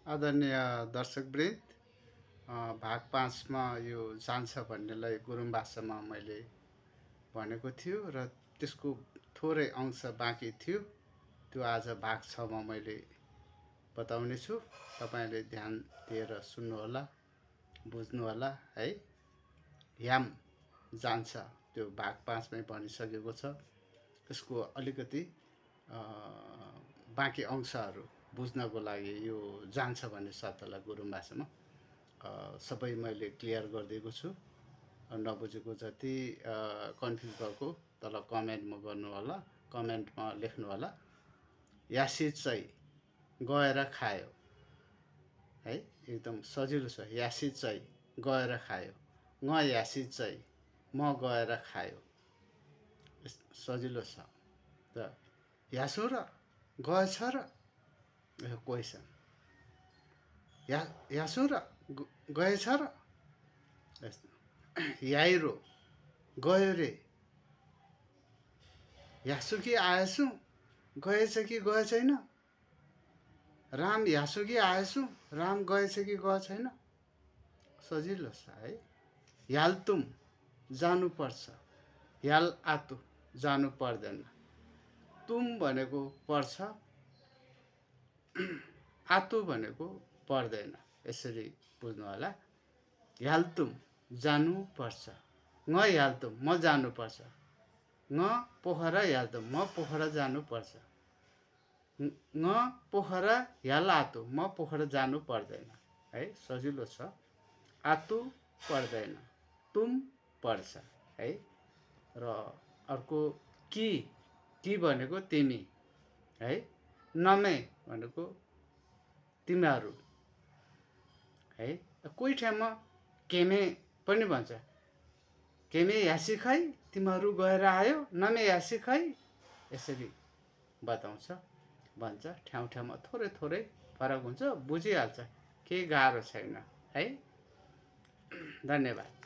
आदरणीय दर्शकवृन्द, भाग 5 मा यो जान्छ भन्नेलाई गुरुङ भाषामा मैले भनेको थियो र त्यसको थोरै अंश बाँकी थियो। त्यो आज भाग 6 मा मैले बताउने छु। तपाईले ध्यान दिएर सुन्नु होला, बुझ्नु होला है। याम जान्छ त्यो भाग 5 मै भनिसकेको छ। त्यसको अलिकति बाँकी अंशहरू बुझ्नको लागि यो जान्छ भन्ने शब्दलाई गुरुङ भाषामा सबै मैले क्लियर गरिदिएको छु। नबुझेको जति कन्फ्युज भएको तल कमेन्टमा गर्नु होला, कमेन्टमा लेख्नु होला। यासी चाहिँ गएर खायो है, एकदम सजिलो छ। यासी चाहिँ गएर खायो, न यासी चाहिँ म गएर खायो, सजिलो छ। त यासो र गएछ र क्वेसन, यासो र गएछ र, याइरो गयो रे, यासु कि आएछु, गएछ कि गए छैन, राम यासु कि आएछु, राम गएछ कि गए छैन, सजिलो छ है। यालतुम जानुपर्छ, याल आतु जानु पर्दैन। तुम भनेको पर्छ, आतु भनेको पर्दैन। यसरी बुझ्नु होला। यालतुम जानु पर्छ, न यालतुम म जानु पर्छ, न पोखरा यालतुम म पोखरा जानु पर्छ, न पोखरा याल आतु म पोखरा जानु पर्दैन है। सजिलो छ। आतु पर्दैन, तुम पर्छ है। र अर्को कि भनेको तिमी है। नमे भनेको तिमीहरू है। कोही ठाउँमा केमे पनि भन्छ, केमे यासी खै, तिमीहरू गएर आयो, नमे यासी खै, यसरी बताउँछ भन्छ। ठाउँ ठाउँमा थोरै थोरै फरक हुन्छ, बुझिहाल्छ, केही गाह्रो छैन है। धन्यवाद।